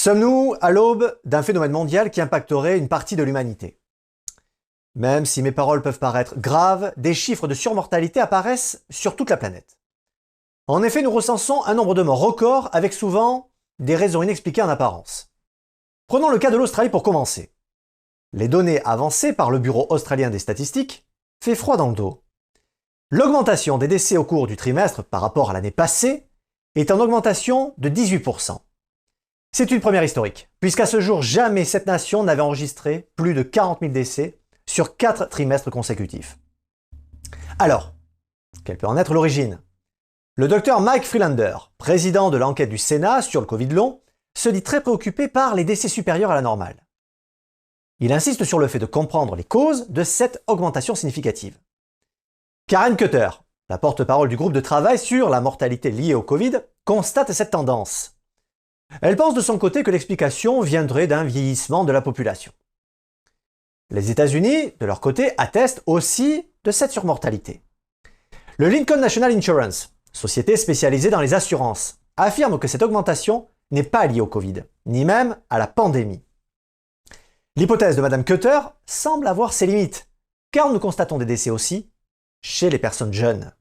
Sommes-nous à l'aube d'un phénomène mondial qui impacterait une partie de l'humanité? Même si mes paroles peuvent paraître graves, des chiffres de surmortalité apparaissent sur toute la planète. En effet, nous recensons un nombre de morts record avec souvent des raisons inexpliquées en apparence. Prenons le cas de l'Australie pour commencer. Les données avancées par le Bureau australien des statistiques fait froid dans le dos. L'augmentation des décès au cours du trimestre par rapport à l'année passée est en augmentation de 18%. C'est une première historique, puisqu'à ce jour, jamais cette nation n'avait enregistré plus de 40 000 décès sur 4 trimestres consécutifs. Alors, quelle peut en être l'origine? Le docteur Mike Freelander, président de l'enquête du Sénat sur le Covid long, se dit très préoccupé par les décès supérieurs à la normale. Il insiste sur le fait de comprendre les causes de cette augmentation significative. Karen Cutter, la porte-parole du groupe de travail sur la mortalité liée au Covid, constate cette tendance. Elle pense de son côté que l'explication viendrait d'un vieillissement de la population. Les États-Unis, de leur côté, attestent aussi de cette surmortalité. Le Lincoln National Insurance, société spécialisée dans les assurances, affirme que cette augmentation n'est pas liée au Covid, ni même à la pandémie. L'hypothèse de Mme Cutter semble avoir ses limites, car nous constatons des décès aussi chez les personnes jeunes.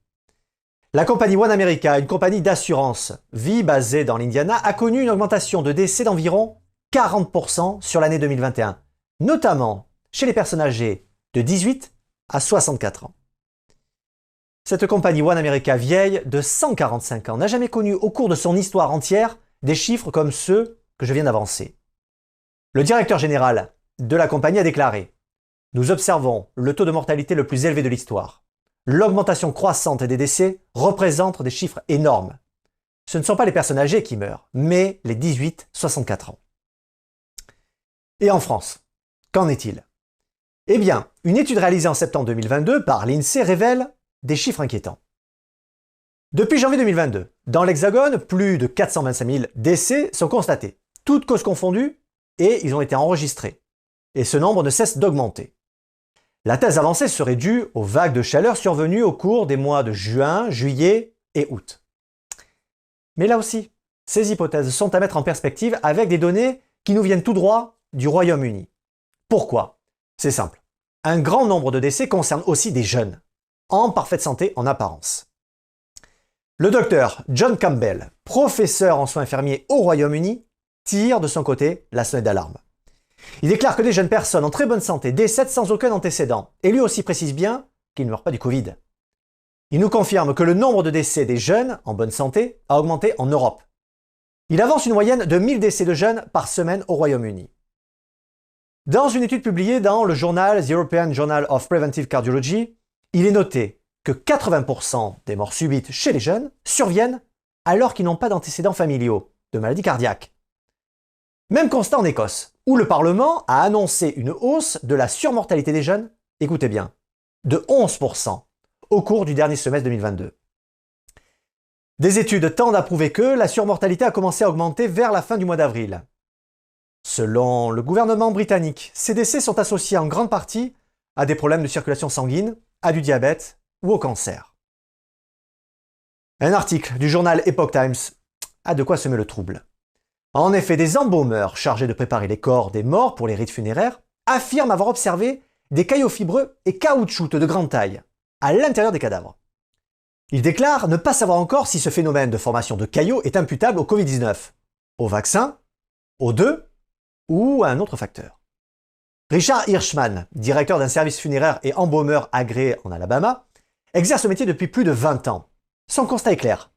La compagnie One America, une compagnie d'assurance vie basée dans l'Indiana, a connu une augmentation de décès d'environ 40% sur l'année 2021, notamment chez les personnes âgées de 18 à 64 ans. Cette compagnie One America vieille de 145 ans n'a jamais connu au cours de son histoire entière des chiffres comme ceux que je viens d'avancer. Le directeur général de la compagnie a déclaré « Nous observons le taux de mortalité le plus élevé de l'histoire. L'augmentation croissante des décès représente des chiffres énormes. Ce ne sont pas les personnes âgées qui meurent, mais les 18-64 ans. » Et en France, qu'en est-il? Eh bien, une étude réalisée en septembre 2022 par l'INSEE révèle des chiffres inquiétants. Depuis janvier 2022, dans l'Hexagone, plus de 425 000 décès sont constatés, toutes causes confondues, et ils ont été enregistrés. Et ce nombre ne cesse d'augmenter. La thèse avancée serait due aux vagues de chaleur survenues au cours des mois de juin, juillet et août. Mais là aussi, ces hypothèses sont à mettre en perspective avec des données qui nous viennent tout droit du Royaume-Uni. Pourquoi? C'est simple. Un grand nombre de décès concernent aussi des jeunes, en parfaite santé en apparence. Le docteur John Campbell, professeur en soins infirmiers au Royaume-Uni, tire de son côté la sonnette d'alarme. Il déclare que des jeunes personnes en très bonne santé décèdent sans aucun antécédent, et lui aussi précise bien qu'ils ne meurent pas du Covid. Il nous confirme que le nombre de décès des jeunes en bonne santé a augmenté en Europe. Il avance une moyenne de 1000 décès de jeunes par semaine au Royaume-Uni. Dans une étude publiée dans le journal The European Journal of Preventive Cardiology, il est noté que 80% des morts subites chez les jeunes surviennent alors qu'ils n'ont pas d'antécédents familiaux de maladies cardiaques. Même constat en Écosse, où le Parlement a annoncé une hausse de la surmortalité des jeunes, écoutez bien, de 11% au cours du dernier semestre 2022. Des études tendent à prouver que la surmortalité a commencé à augmenter vers la fin du mois d'avril. Selon le gouvernement britannique, ces décès sont associés en grande partie à des problèmes de circulation sanguine, à du diabète ou au cancer. Un article du journal Epoch Times a de quoi semer le trouble. En effet, des embaumeurs chargés de préparer les corps des morts pour les rites funéraires affirment avoir observé des caillots fibreux et caoutchouteux de grande taille à l'intérieur des cadavres. Ils déclarent ne pas savoir encore si ce phénomène de formation de caillots est imputable au Covid-19, au vaccin, aux deux ou à un autre facteur. Richard Hirschman, directeur d'un service funéraire et embaumeur agréé en Alabama, exerce ce métier depuis plus de 20 ans. Son constat est clair.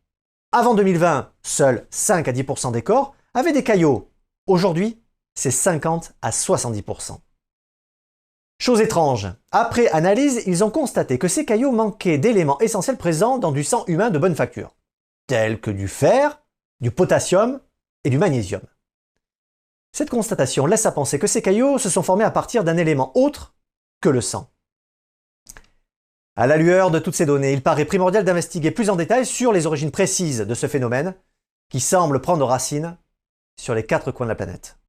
Avant 2020, seuls 5 à 10% des corps avaient des caillots. Aujourd'hui, c'est 50 à 70%. Chose étrange, après analyse, ils ont constaté que ces caillots manquaient d'éléments essentiels présents dans du sang humain de bonne facture, tels que du fer, du potassium et du magnésium. Cette constatation laisse à penser que ces caillots se sont formés à partir d'un élément autre que le sang. À la lueur de toutes ces données, il paraît primordial d'investiguer plus en détail sur les origines précises de ce phénomène qui semble prendre racine sur les 4 coins de la planète.